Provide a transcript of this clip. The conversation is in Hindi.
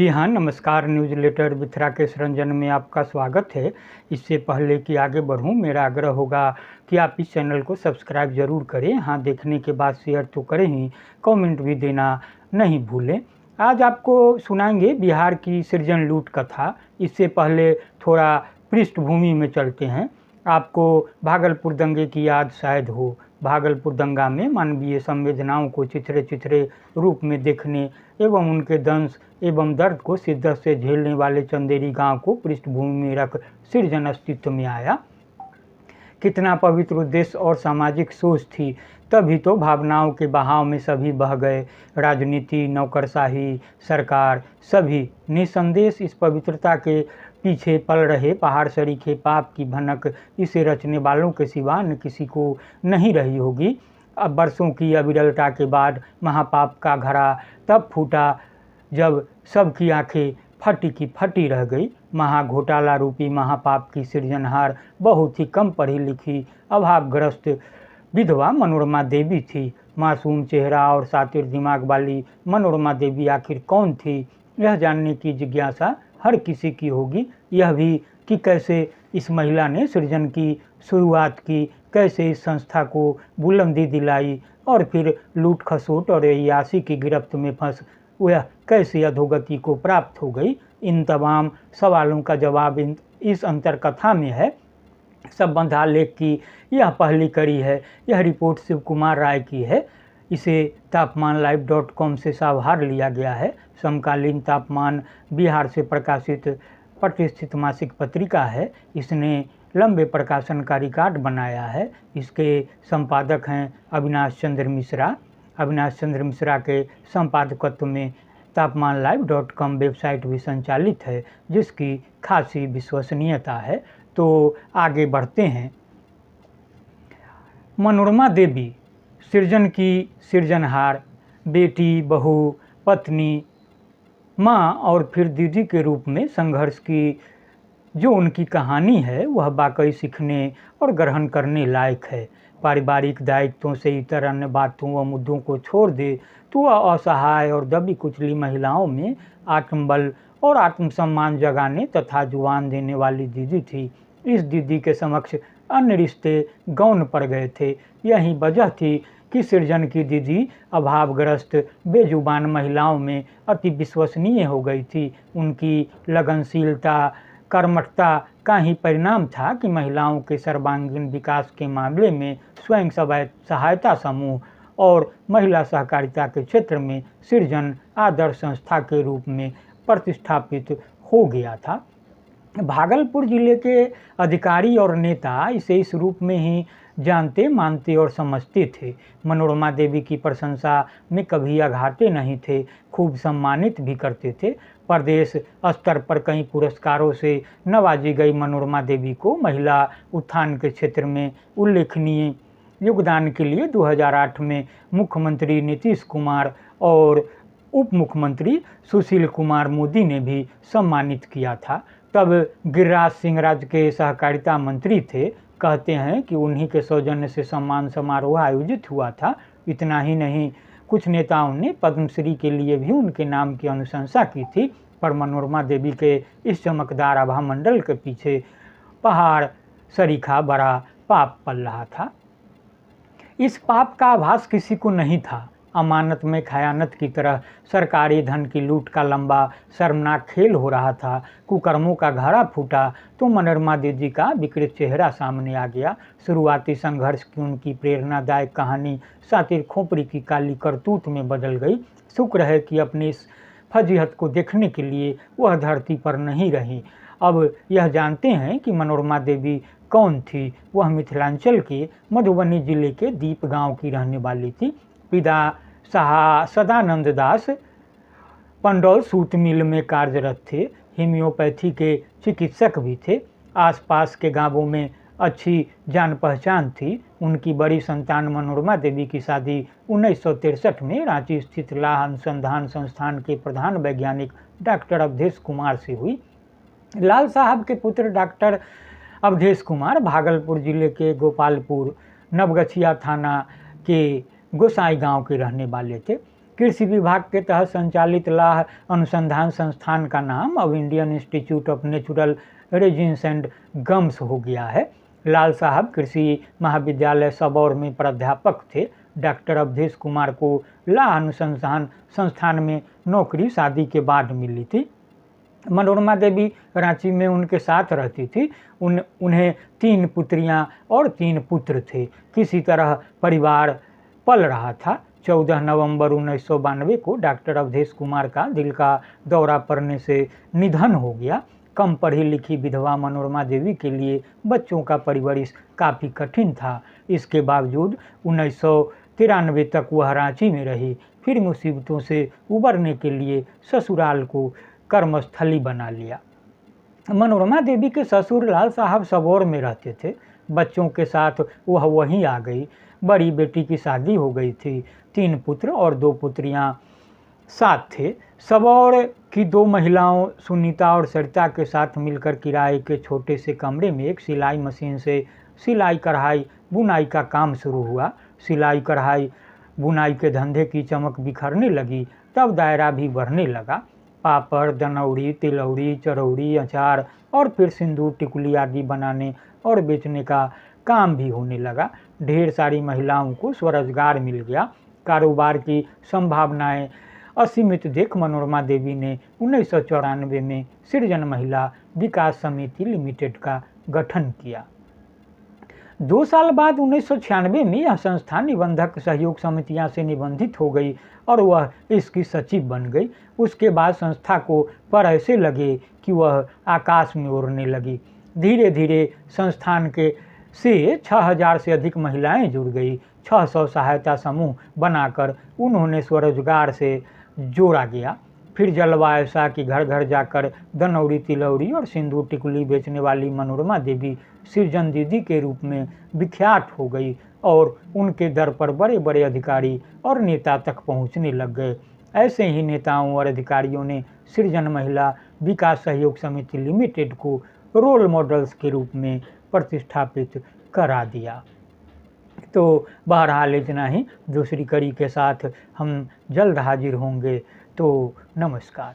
जी हाँ, नमस्कार। Newsletter with Rakesh Ranjan में आपका स्वागत है। इससे पहले कि आगे बढ़ूँ, मेरा आग्रह होगा कि आप इस चैनल को सब्सक्राइब ज़रूर करें। हाँ, देखने के बाद शेयर तो करें ही, कमेंट भी देना नहीं भूलें। आज आपको सुनाएंगे बिहार की सृजन लूट कथा। इससे पहले थोड़ा पृष्ठभूमि में चलते हैं। आपको भागलपुर दंगे की याद शायद हो। भागलपुर दंगा में मानवीय संवेदनाओं को चिथड़े चिथड़े रूप में देखने एवं उनके दंश एवं दर्द को शिद्दत से झेलने वाले चंदेरी गांव को पृष्ठभूमि में रख सृजन अस्तित्व में आया। कितना पवित्र उद्देश्य और सामाजिक सोच थी, तभी तो भावनाओं के बहाव में सभी बह गए। राजनीति, नौकरशाही, सरकार, सभी निसंदेश इस पवित्रता के पीछे पल रहे। पहाड़ सरीखे पाप की भनक इसे रचने वालों के सिवा न किसी को नहीं रही होगी। अब बरसों की अविरलता के बाद महापाप का घड़ा तब फूटा जब सबकी आंखें फटी की फटी रह गई। महाघोटाला रूपी महापाप की सृजनहार बहुत ही कम पढ़ी लिखी अभावग्रस्त विधवा मनोरमा देवी थी। मासूम चेहरा और सातिर दिमाग वाली मनोरमा देवी आखिर कौन थी, यह जानने की जिज्ञासा हर किसी की होगी। यह भी कि कैसे इस महिला ने सृजन की शुरुआत की, कैसे इस संस्था को बुलंदी दिलाई और फिर लूट खसोट और अय्याशी की गिरफ्त में फंस वह कैसे अधोगति को प्राप्त हो गई। इन तमाम सवालों का जवाब इस अंतर कथा में है। संबंधा लेख की यह पहली कड़ी है। यह रिपोर्ट शिव कुमार राय की है। इसे तापमानलाइव.com से साभार लिया गया है। समकालीन तापमान बिहार से प्रकाशित प्रतिष्ठित मासिक पत्रिका है। इसने लंबे प्रकाशन का रिकॉर्ड बनाया है। इसके संपादक हैं अविनाश चंद्र मिश्रा। अविनाश चंद्र मिश्रा के संपादकत्व में तापमानलाइव.com वेबसाइट भी संचालित है, जिसकी खासी विश्वसनीयता है। तो आगे बढ़ते हैं। मनोरमा देवी सृजन की सृजनहार, बेटी, बहू, पत्नी, माँ और फिर दीदी के रूप में संघर्ष की जो उनकी कहानी है वह वाकई सीखने और ग्रहण करने लायक है। पारिवारिक दायित्वों से इतर अन्य बातों व मुद्दों को छोड़ दे तो वह असहाय और दबी कुचली महिलाओं में आत्मबल और आत्मसम्मान जगाने तथा जुबान देने वाली दीदी थी। इस दीदी के समक्ष अन्य रिश्ते गौण पड़ गए थे। यही वजह थी कि सृजन की दीदी अभावग्रस्त बेजुबान महिलाओं में अति विश्वसनीय हो गई थी। उनकी लगनशीलता, कर्मठता का ही परिणाम था कि महिलाओं के सर्वांगीण विकास के मामले में स्वयं सहायता समूह और महिला सहकारिता के क्षेत्र में सृजन आदर्श संस्था के रूप में प्रतिष्ठापित हो गया था। भागलपुर जिले के अधिकारी और नेता इसे इस रूप में ही जानते, मानते और समझते थे। मनोरमा देवी की प्रशंसा में कभी अघाते नहीं थे, खूब सम्मानित भी करते थे। प्रदेश स्तर पर कई पुरस्कारों से नवाजी गई मनोरमा देवी को महिला उत्थान के क्षेत्र में उल्लेखनीय योगदान के लिए 2008 में मुख्यमंत्री नीतीश कुमार और उप मुख्यमंत्री सुशील कुमार मोदी ने भी सम्मानित किया था। तब गिरिराज सिंह राज्य के सहकारिता मंत्री थे। कहते हैं कि उन्हीं के सौजन्य से सम्मान समारोह आयोजित हुआ था। इतना ही नहीं, कुछ नेताओं ने पद्मश्री के लिए भी उनके नाम की अनुशंसा की थी। पर मनोरमा देवी के इस चमकदार आभा मंडल के पीछे पहाड़ सरीखा बड़ा पाप पल रहा था। इस पाप का आभास किसी को नहीं था। अमानत में खयानत की तरह सरकारी धन की लूट का लंबा शर्मनाक खेल हो रहा था। कुकर्मों का घड़ा फूटा तो मनोरमा देवी का विकृत चेहरा सामने आ गया। शुरुआती संघर्ष की उनकी प्रेरणादायक कहानी सातिर खोपड़ी की काली करतूत में बदल गई। शुक्र है कि अपनी इस फजीहत को देखने के लिए वह धरती पर नहीं रही। अब यह जानते हैं कि मनोरमा देवी कौन थी। वह मिथिलांचल के मधुबनी जिले के दीप गांव की रहने वाली थी। पिता सदानंद दास पंडौल सूत मिल में कार्यरत थे। होम्योपैथी के चिकित्सक भी थे। आसपास के गांवों में अच्छी जान पहचान थी। उनकी बड़ी संतान मनोरमा देवी की शादी 1963 में रांची स्थित लाह अनुसंधान संस्थान के प्रधान वैज्ञानिक डॉक्टर अवधेश कुमार से हुई। लाल साहब के पुत्र डॉक्टर अवधेश कुमार भागलपुर जिले के गोपालपुर नवगछिया थाना के गोसाई गांव के रहने वाले थे। कृषि विभाग के तहत संचालित लाह अनुसंधान संस्थान का नाम अब Indian institute of natural resins and gums हो गया है। लाल साहब कृषि महाविद्यालय सबौर में प्राध्यापक थे। डॉक्टर अवधेश कुमार को लाह अनुसंधान संस्थान में नौकरी शादी के बाद मिली थी। मनोरमा देवी रांची में उनके साथ रहती थी। उन्हें 3 पुत्रियां और 3 पुत्र थे। किसी तरह परिवार पल रहा था। 14 नवंबर 1992 को डॉक्टर अवधेश कुमार का दिल का दौरा पड़ने से निधन हो गया। कम पढ़ी लिखी विधवा मनोरमा देवी के लिए बच्चों का परवरिश काफ़ी कठिन था। इसके बावजूद 1993 तक वह रांची में रही। फिर मुसीबतों से उबरने के लिए ससुराल को कर्मस्थली बना लिया। मनोरमा देवी के ससुर लाल साहब सबौर में रहते थे। बच्चों के साथ वह वहीं आ गई। बड़ी बेटी की शादी हो गई थी। 3 पुत्र और 2 पुत्रियां साथ थे। सबौर की 2 महिलाओं सुनीता और सरिता के साथ मिलकर किराए के छोटे से कमरे में एक सिलाई मशीन से सिलाई कढ़ाई बुनाई का काम शुरू हुआ। सिलाई कढ़ाई बुनाई के धंधे की चमक बिखरने लगी। तब दायरा भी बढ़ने लगा। पापड़, दनौड़ी, तिलौड़ी, चरौड़ी, अचार और फिर सिंदूर टिकुली आदि बनाने और बेचने का काम भी होने लगा। ढेर सारी महिलाओं को स्वरोजगार मिल गया। कारोबार की संभावनाएं असीमित देख मनोरमा देवी ने 1994 में सृजन महिला विकास समिति लिमिटेड का गठन किया। 2 साल बाद 1996 में यह संस्था निबंधक सहयोग समितियां से निबंधित हो गई और वह इसकी सचिव बन गई। उसके बाद संस्था को पर ऐसे लगे कि वह आकाश में उड़ने लगी। धीरे धीरे संस्थान के से 6000 से अधिक महिलाएं जुड़ गई। 600 सहायता समूह बनाकर उन्होंने स्वरोजगार से जोड़ा गया। फिर जलवा ऐसा कि घर घर जाकर दनौड़ी, तिलौड़ी और सिंदूर टिकुली बेचने वाली मनोरमा देवी सृजन दीदी के रूप में विख्यात हो गई और उनके दर पर बड़े बड़े अधिकारी और नेता तक पहुंचने लग गए। ऐसे ही नेताओं और अधिकारियों ने सृजन महिला विकास सहयोग समिति लिमिटेड को रोल मॉडल्स के रूप में प्रतिष्ठापित करा दिया। तो बहरहाल इतना ही। दूसरी कड़ी के साथ हम जल्द हाजिर होंगे। तो नमस्कार।